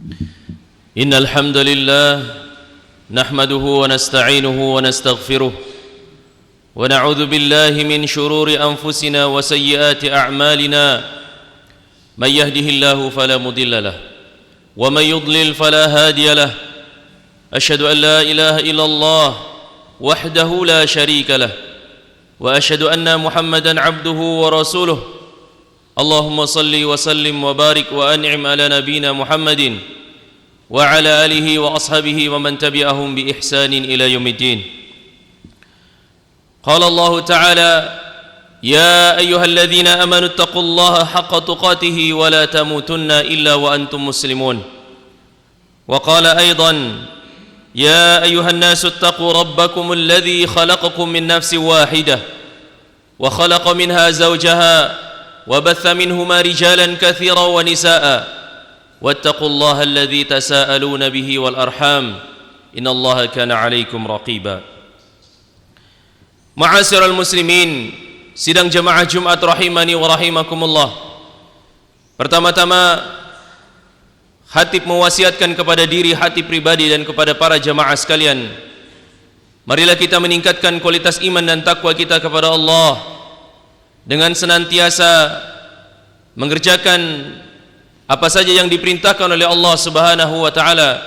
إن الحمد لله نحمده ونستعينه ونستغفره ونعوذ بالله من شرور أنفسنا وسيئات أعمالنا من يهده الله فلا مضل له ومن يضلل فلا هادي له أشهد أن لا إله إلا الله وحده لا شريك له وأشهد أن محمدا عبده ورسوله اللهم صل وسلم وبارك وأنعم على نبينا محمد وعلى آله وأصحابه ومن تبعهم بإحسان إلى يوم الدين. قال الله تعالى: يا أيها الذين آمنوا اتقوا الله حق تقاته ولا تموتن إلا وأنتم مسلمون. وقال أيضا: يا أيها الناس اتقوا ربكم الذي خلقكم من نفس واحدة وخلق منها زوجها وبث منهما رجالا كثيرا ونساء واتقوا الله الذي تساءلون به والأرحام إن الله كان عليكم رقيبا. Ma'asyiral muslimin, sidang jamaah Jumat rahimani wa rahimakumullah. Pertama-tama Khatib mewasiatkan kepada diri Khatib pribadi dan kepada para jamaah sekalian, marilah kita meningkatkan kualitas iman dan takwa kita kepada Allah dengan senantiasa mengerjakan apa saja yang diperintahkan oleh Allah Subhanahu wa taala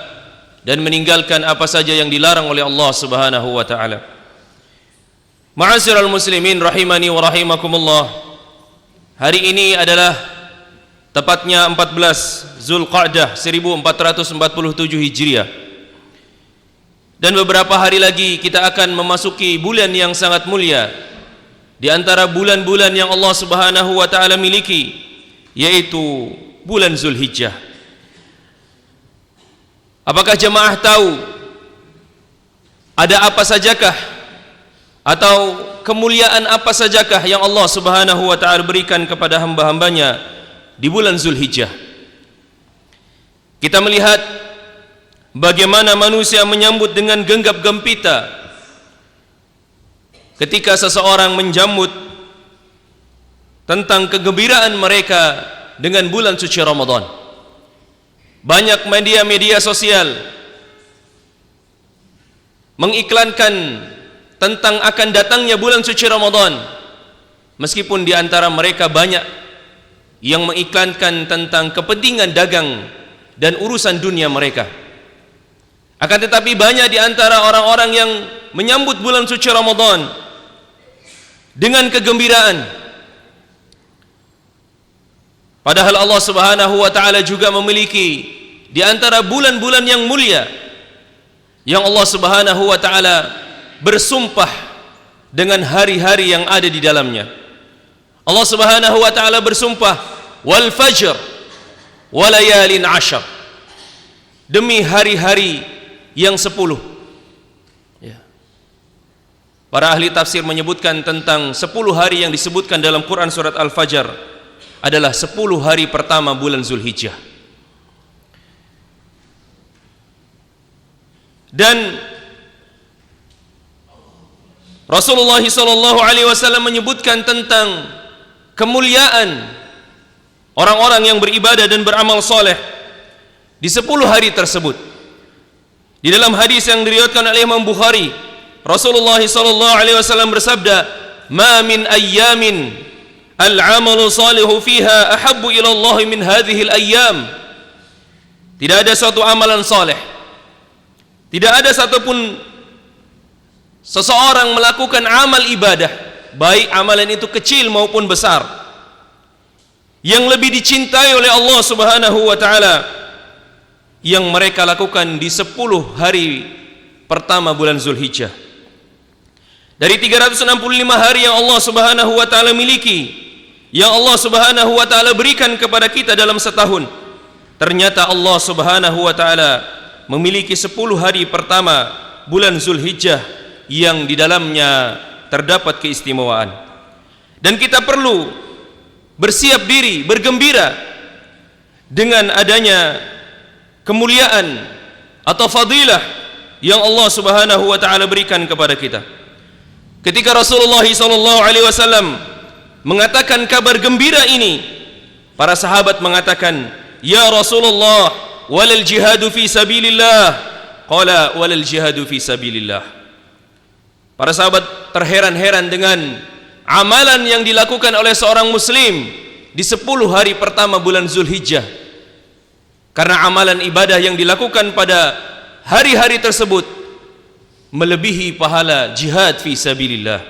dan meninggalkan apa saja yang dilarang oleh Allah Subhanahu wa taala. Ma'asyiral muslimin rahimani wa rahimakumullah. Hari ini adalah tepatnya 14 Zulqa'dah 1447 Hijriah. Dan beberapa hari lagi kita akan memasuki bulan yang sangat mulia di antara bulan-bulan yang Allah Subhanahu wa taala miliki, yaitu bulan Zulhijjah. Apakah jemaah tahu ada apa sajakah atau kemuliaan apa sajakah yang Allah Subhanahu wa taala berikan kepada hamba-hambanya di bulan Zulhijjah? Kita melihat bagaimana manusia menyambut dengan genggam gempita ketika seseorang menjambut tentang kegembiraan mereka dengan bulan suci Ramadan. Banyak media-media sosial mengiklankan tentang akan datangnya bulan suci Ramadan, meskipun di antara mereka banyak yang mengiklankan tentang kepentingan dagang dan urusan dunia mereka. Akan tetapi banyak di antara orang-orang yang menyambut bulan suci Ramadan dengan kegembiraan, padahal Allah Subhanahu wa taala juga memiliki di antara bulan-bulan yang mulia yang Allah Subhanahu wa taala bersumpah dengan hari-hari yang ada di dalamnya. Allah Subhanahu wa taala bersumpah, wal fajr walayalin ashar, demi hari-hari yang 10. Ya. Para ahli tafsir menyebutkan tentang 10 hari yang disebutkan dalam Quran surat Al-Fajr adalah 10 hari pertama bulan Zulhijjah. Dan Rasulullah SAW menyebutkan tentang kemuliaan orang-orang yang beribadah dan beramal soleh di 10 hari tersebut. Di dalam hadis yang diriwayatkan oleh Imam Bukhari, Rasulullah SAW bersabda, "Ma min ayyamin al-amalu salihu fiha ahabbu ila Allah min hadhihi al-ayyam." Tidak ada suatu amalan saleh, tidak ada satupun seseorang melakukan amal ibadah, baik amalan itu kecil maupun besar, yang lebih dicintai oleh Allah Subhanahu wa taala yang mereka lakukan di 10 hari pertama bulan Zulhijjah. Dari 365 hari yang Allah Subhanahu wa taala miliki, yang Allah Subhanahu wa taala berikan kepada kita dalam setahun, ternyata Allah Subhanahu wa taala memiliki 10 hari pertama bulan Zulhijjah yang di dalamnya terdapat keistimewaan. Dan kita perlu bersiap diri, bergembira dengan adanya kemuliaan atau fadilah yang Allah Subhanahu wa taala berikan kepada kita. Ketika Rasulullah SAW mengatakan kabar gembira ini, para sahabat mengatakan, "Ya Rasulullah, walal jihadu fi sabilillah. Qala walal jihadu fi sabilillah. Para sahabat terheran-heran dengan amalan yang dilakukan oleh seorang muslim di 10 hari pertama bulan Zulhijjah. Karena amalan ibadah yang dilakukan pada hari-hari tersebut melebihi pahala jihad fi sabilillah.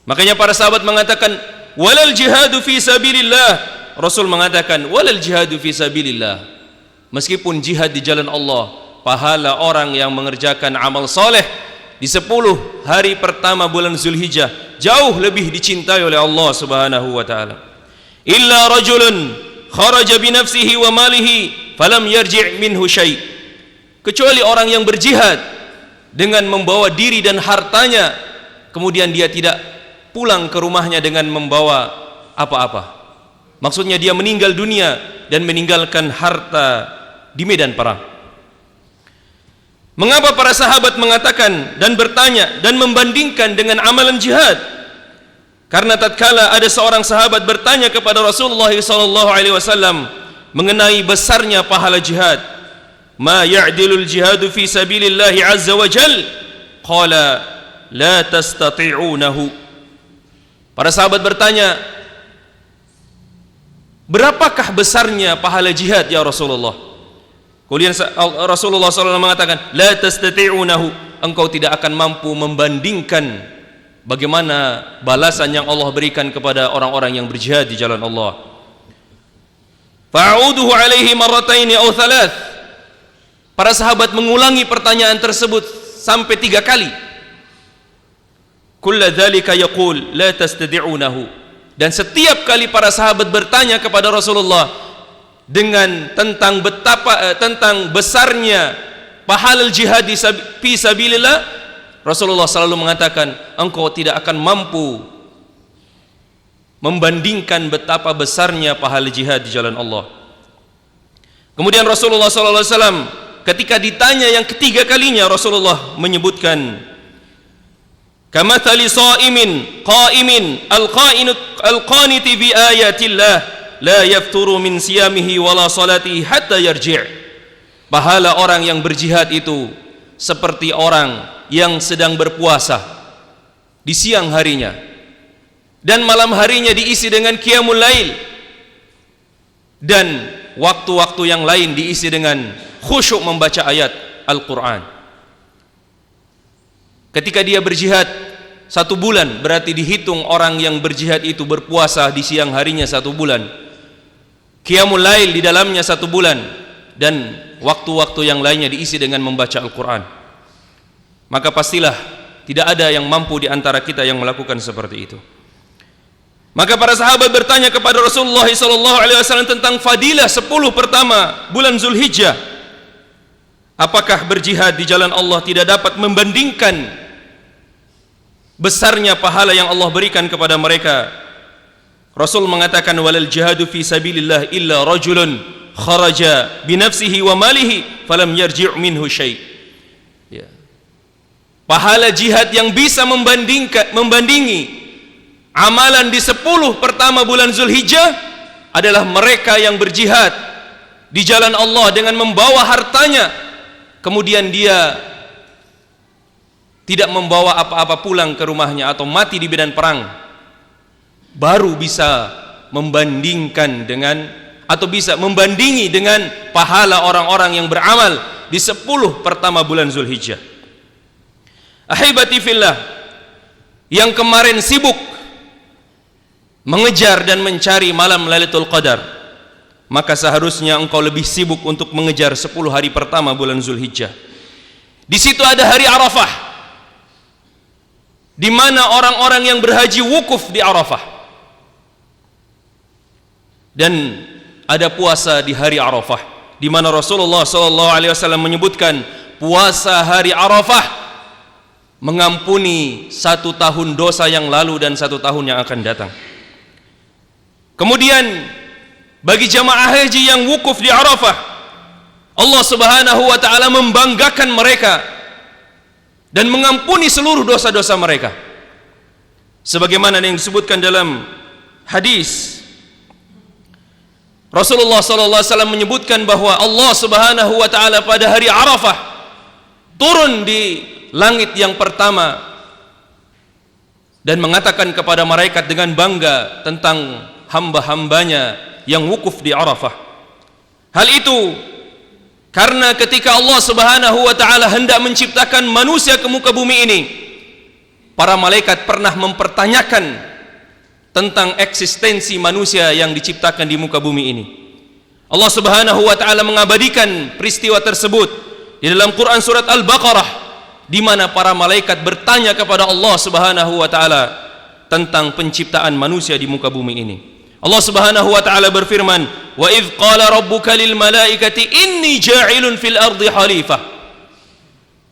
Makanya para sahabat mengatakan walal jihadu fi sabilillah. Rasul mengatakan walal jihadu fi sabilillah. Meskipun jihad di jalan Allah, pahala orang yang mengerjakan amal soleh di 10 hari pertama bulan Zulhijjah jauh lebih dicintai oleh Allah Subhanahu wa taala. Illa rajulun kharaja bi nafsihi wa malihi falam yarji' minhu syai'. Kecuali orang yang berjihad dengan membawa diri dan hartanya, kemudian dia tidak pulang ke rumahnya dengan membawa apa-apa. Maksudnya dia meninggal dunia dan meninggalkan harta di medan perang. Mengapa para sahabat mengatakan dan bertanya dan membandingkan dengan amalan jihad? Karena tatkala ada seorang sahabat bertanya kepada Rasulullah SAW mengenai besarnya pahala jihad, ma ya'dilul jihadu fi sabilillahi azza wa jal, qala la tastati'unahu. Para sahabat bertanya, berapakah besarnya pahala jihad ya Rasulullah? Kemudian Rasulullah SAW mengatakan, la tastati'unahu, engkau tidak akan mampu membandingkan bagaimana balasan yang Allah berikan kepada orang-orang yang berjihad di jalan Allah. Fa'uduhu alaihi marrataini aw thalath. Para sahabat mengulangi pertanyaan tersebut sampai 3 kali. Kulla dzalika yaqul la tastati'unahu. Dan setiap kali para sahabat bertanya kepada Rasulullah dengan tentang besarnya pahala jihad fi sabilillah, Rasulullah selalu mengatakan, engkau tidak akan mampu membandingkan betapa besarnya pahala jihad di jalan Allah. Kemudian Rasulullah SAW ketika ditanya yang ketiga kalinya, Rasulullah menyebutkan, kamathali sha'imin qa'imin al-qaniti bi ayatillah la yafturu min siyamihi wala salatihi hatta yarji'. Pahala orang yang berjihad itu seperti orang yang sedang berpuasa di siang harinya dan malam harinya diisi dengan qiyamul lail, dan waktu-waktu yang lain diisi dengan khusyuk membaca ayat Al-Quran. Ketika dia berjihad 1 bulan, berarti dihitung orang yang berjihad itu berpuasa di siang harinya 1 bulan, qiyamul lail di dalamnya 1 bulan, dan waktu-waktu yang lainnya diisi dengan membaca Al-Quran. Maka pastilah tidak ada yang mampu di antara kita yang melakukan seperti itu. Maka para sahabat bertanya kepada Rasulullah SAW tentang fadilah 10 pertama bulan Zulhijjah. Apakah berjihad di jalan Allah tidak dapat membandingkan besarnya pahala yang Allah berikan kepada mereka? Rasul mengatakan, walal jihadu fi sabilillah illa rajulun kharaja bi nafsihi wa malihi falam yarji' minhu syai'. Pahala jihad yang bisa membandingi amalan di 10 pertama bulan Zulhijjah adalah mereka yang berjihad di jalan Allah dengan membawa hartanya, kemudian dia tidak membawa apa-apa pulang ke rumahnya atau mati di medan perang, baru bisa membandingkan dengan atau bisa membandingi dengan pahala orang-orang yang beramal di 10 pertama bulan Zulhijjah. Ahibati fillah, yang kemarin sibuk mengejar dan mencari malam Lailatul Qadar, maka seharusnya engkau lebih sibuk untuk mengejar 10 hari pertama bulan Zulhijjah. Di situ ada hari Arafah, di mana orang-orang yang berhaji wukuf di Arafah, dan ada puasa di hari Arafah, di mana Rasulullah SAW menyebutkan puasa hari Arafah mengampuni 1 tahun dosa yang lalu dan 1 tahun yang akan datang. Kemudian bagi jamaah haji yang wukuf di Arafah, Allah Subhanahu wa taala membanggakan mereka dan mengampuni seluruh dosa-dosa mereka, sebagaimana yang disebutkan dalam hadis Rasulullah sallallahu alaihi wasallam menyebutkan bahwa Allah Subhanahu wa taala pada hari Arafah turun di langit yang pertama dan mengatakan kepada malaikat dengan bangga tentang hamba-hambanya yang wukuf di Arafah. Hal itu karena ketika Allah Subhanahu wa taala hendak menciptakan manusia ke muka bumi ini, para malaikat pernah mempertanyakan tentang eksistensi manusia yang diciptakan di muka bumi ini. Allah Subhanahu wa taala mengabadikan peristiwa tersebut di dalam Quran surat Al-Baqarah, di mana para malaikat bertanya kepada Allah Subhanahu wa taala tentang penciptaan manusia di muka bumi ini. Allah Subhanahu wa taala berfirman, "Wa idz qala rabbuka lil malaikati inni ja'ilun fil ardi khalifah."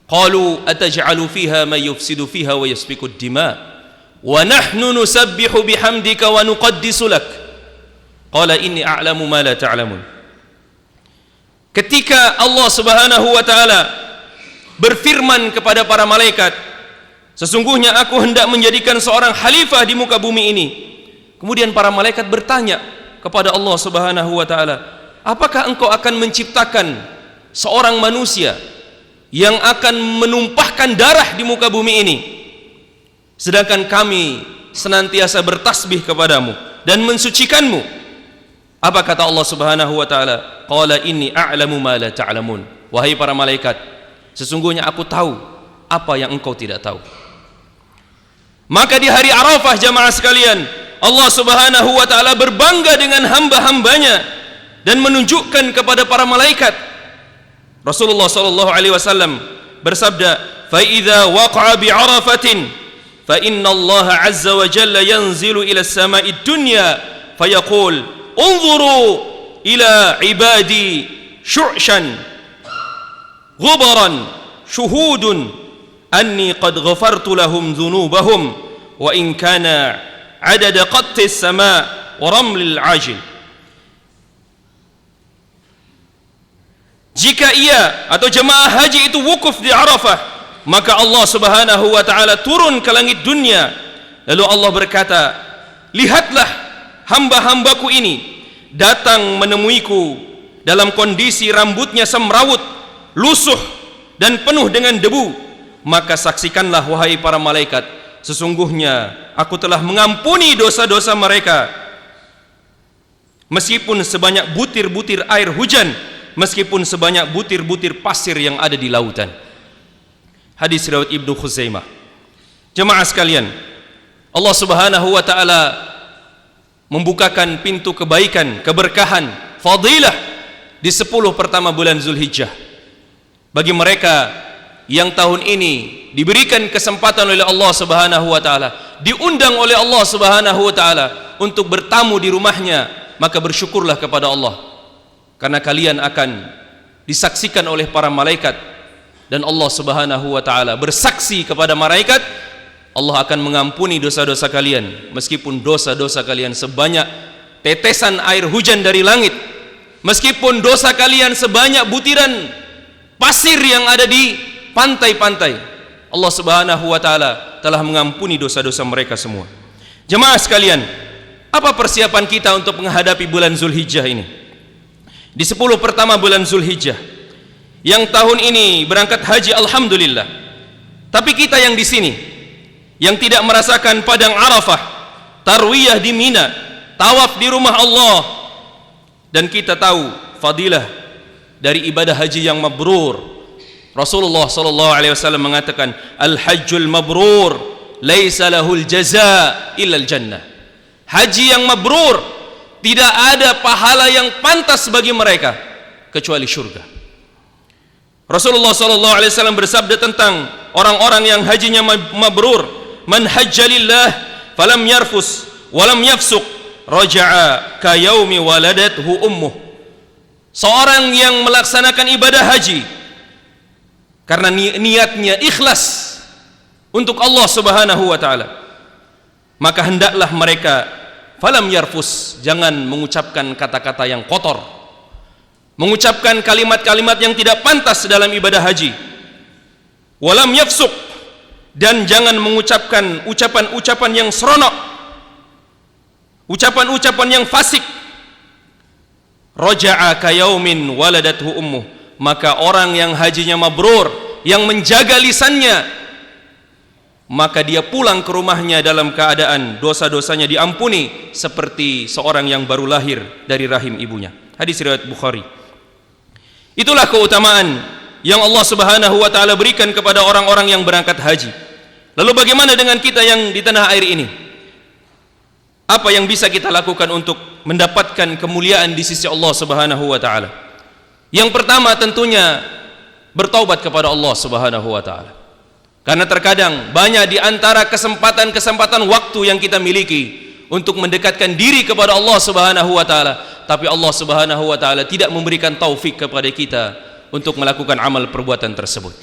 Qalu ataj'alu fiha man yufsidu fiha wa yasfiku ad-dima' wa nahnu nusabbihu bihamdika wa nuqaddisu lak. Qala inni a'lamu ma la ta'lamun. Ketika Allah Subhanahu wa taala berfirman kepada para malaikat, sesungguhnya aku hendak menjadikan seorang khalifah di muka bumi ini. Kemudian para malaikat bertanya kepada Allah Subhanahu wa taala, apakah engkau akan menciptakan seorang manusia yang akan menumpahkan darah di muka bumi ini, sedangkan kami senantiasa bertasbih kepadamu dan mensucikanmu? Apa kata Allah Subhanahu wa taala? Qala inni a'lamu ma la ta'lamun. Wahai para malaikat, sesungguhnya aku tahu apa yang engkau tidak tahu. Maka di hari Arafah, jamaah sekalian, Allah Subhanahu wa taala berbangga dengan hamba-hambanya dan menunjukkan kepada para malaikat. Rasulullah sallallahu alaihi wasallam bersabda, "Fa idza waqa'a bi 'arafatin fa inna Allah 'azza wa jalla yanzilu ila as-sama'i ad-dunya fa yaqul unzuru ila 'ibadi syu'shan ghubaran syuhudun anni qad ghafartu lahum dhunubahum wa in kana 'adada qatti as-sama' wa ramlil 'ajil." Jika ia atau jemaah haji itu wukuf di Arafah, maka Allah Subhanahu wa taala turun ke langit dunia, lalu Allah berkata, lihatlah hamba-hambaku ini datang menemuiku dalam kondisi rambutnya semrawut, lusuh dan penuh dengan debu. Maka saksikanlah wahai para malaikat, sesungguhnya aku telah mengampuni dosa-dosa mereka meskipun sebanyak butir-butir air hujan, meskipun sebanyak butir-butir pasir yang ada di lautan. Hadis riwayat Ibnu Khuzaimah. Jemaah sekalian, Allah Subhanahu wa taala membukakan pintu kebaikan, keberkahan, fadilah di 10 pertama bulan Zulhijjah bagi mereka yang tahun ini diberikan kesempatan oleh Allah Subhanahu wa taala, diundang oleh Allah Subhanahu wa taala untuk bertamu di rumahnya, maka bersyukurlah kepada Allah, karena kalian akan disaksikan oleh para malaikat, dan Allah Subhanahu wa taala bersaksi kepada malaikat, Allah akan mengampuni dosa-dosa kalian meskipun dosa-dosa kalian sebanyak tetesan air hujan dari langit, meskipun dosa kalian sebanyak butiran pasir yang ada di pantai-pantai. Allah Subhanahu wa taala telah mengampuni dosa-dosa mereka semua. Jemaah sekalian, apa persiapan kita untuk menghadapi bulan Zulhijjah ini? Di 10 pertama bulan Zulhijjah, yang tahun ini berangkat haji, alhamdulillah. Tapi kita yang di sini, yang tidak merasakan padang Arafah, tarwiyah di Mina, tawaf di rumah Allah, dan kita tahu fadilah dari ibadah haji yang mabrur. Rasulullah sallallahu alaihi wasallam mengatakan, al-hajjul mabrur laisa lahul jazaa illa al-jannah. Haji yang mabrur, tidak ada pahala yang pantas bagi mereka kecuali syurga. Rasulullah sallallahu alaihi wasallam bersabda tentang orang-orang yang hajinya mabrur, man hajja lillah falam yarfus walam yafsuq raja'a ka yaumi waladathu ummuh. Seorang yang melaksanakan ibadah haji karena niatnya ikhlas untuk Allah Subhanahu wa taala, maka hendaklah mereka falam yarfus, jangan mengucapkan kata-kata yang kotor, mengucapkan kalimat-kalimat yang tidak pantas dalam ibadah haji. Walam yafsuq, dan jangan mengucapkan ucapan-ucapan yang seronok, ucapan-ucapan yang fasik. raja'a ka yaumin waladathu ummuh, maka orang yang hajinya mabrur, yang menjaga lisannya, maka dia pulang ke rumahnya dalam keadaan dosa-dosanya diampuni seperti seorang yang baru lahir dari rahim ibunya. Hadis riwayat Bukhari. Itulah keutamaan yang Allah Subhanahu wa taala berikan kepada orang-orang yang berangkat haji. Lalu bagaimana dengan kita yang di tanah air ini? Apa yang bisa kita lakukan untuk mendapatkan kemuliaan di sisi Allah Subhanahu wa taala? Yang pertama tentunya bertaubat kepada Allah Subhanahu wa taala. Karena terkadang banyak di antara kesempatan-kesempatan waktu yang kita miliki untuk mendekatkan diri kepada Allah Subhanahu wa taala, tapi Allah Subhanahu wa taala tidak memberikan taufik kepada kita untuk melakukan amal perbuatan tersebut.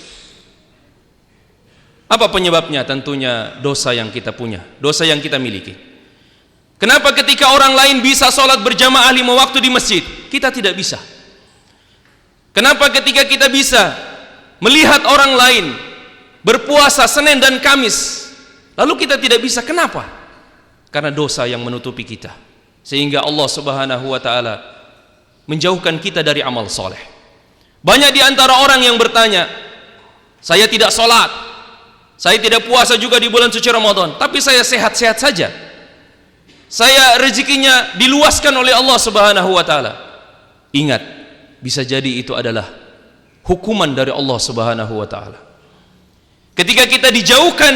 Apa penyebabnya? Tentunya dosa yang kita punya, dosa yang kita miliki. Kenapa ketika orang lain bisa sholat berjamaah 5 waktu di masjid, kita tidak bisa? Kenapa ketika kita bisa melihat orang lain berpuasa Senin dan Kamis, lalu kita tidak bisa? Kenapa? Karena dosa yang menutupi kita, sehingga Allah Subhanahu wa taala menjauhkan kita dari amal soleh. Banyak di antara orang yang bertanya, saya tidak sholat, saya tidak puasa juga di bulan suci Ramadan, tapi saya sehat-sehat saja, saya rezekinya diluaskan oleh Allah Subhanahu wa taala. Ingat, bisa jadi itu adalah hukuman dari Allah Subhanahu wa taala. Ketika kita dijauhkan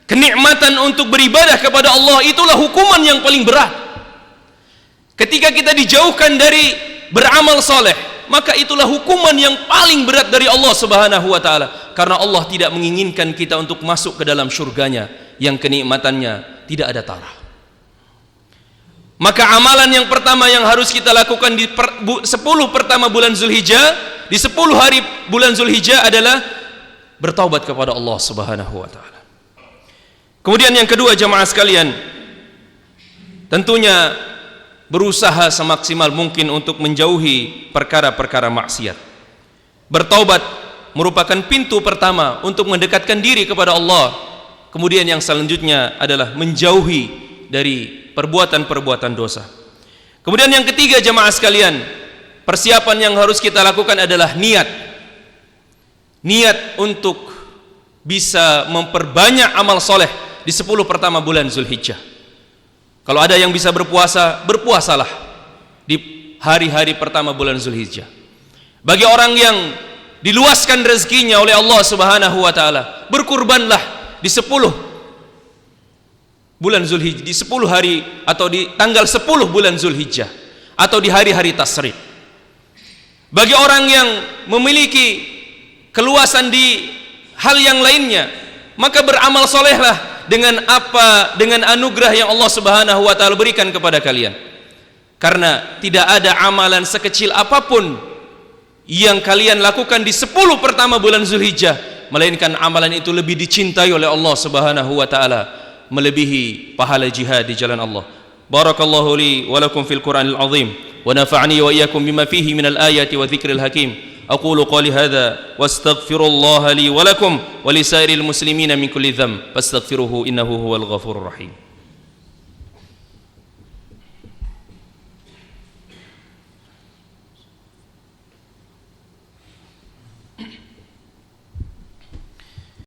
kenikmatan untuk beribadah kepada Allah, itulah hukuman yang paling berat. Ketika kita dijauhkan dari beramal soleh, maka itulah hukuman yang paling berat dari Allah Subhanahu wa taala, karena Allah tidak menginginkan kita untuk masuk ke dalam surganya yang kenikmatannya tidak ada tara. Maka amalan yang pertama yang harus kita lakukan di 10 pertama bulan Zulhijjah, di 10 hari bulan Zulhijjah adalah bertaubat kepada Allah Subhanahu wa taala. Kemudian yang kedua, jamaah sekalian, tentunya berusaha semaksimal mungkin untuk menjauhi perkara-perkara maksiat. Bertaubat merupakan pintu pertama untuk mendekatkan diri kepada Allah. Kemudian yang selanjutnya adalah menjauhi dari perbuatan-perbuatan dosa. Kemudian yang ketiga, jamaah sekalian, persiapan yang harus kita lakukan adalah niat. Niat untuk bisa memperbanyak amal soleh di 10 pertama bulan Zulhijjah. Kalau ada yang bisa berpuasa, berpuasalah di hari-hari pertama bulan Zulhijjah. Bagi orang yang diluaskan rezekinya oleh Allah Subhanahu wa taala, berkurbanlah di 10 bulan Zulhijjah, di 10 hari atau di tanggal 10 bulan Zulhijjah, atau di hari-hari tasyrik. Bagi orang yang memiliki keluasan di hal yang lainnya, maka beramal solehlah dengan apa? Dengan anugerah yang Allah Subhanahu wa taala berikan kepada kalian. Karena tidak ada amalan sekecil apapun yang kalian lakukan di 10 pertama bulan Zulhijjah, melainkan amalan itu lebih dicintai oleh Allah Subhanahu wa taala, melebihi pahala jihad di jalan Allah. Barakallahu li wa lakum fil Qur'anil azim, wa nafa'ani wa iyyakum bima fihi minal ayati wa dzikril hakim. Aqulu qali hadza wastaghfirullaha li wa lakum wa lisairil muslimina min kulli dzamb fastaghfiruhu innahu huwal ghafurur rahim.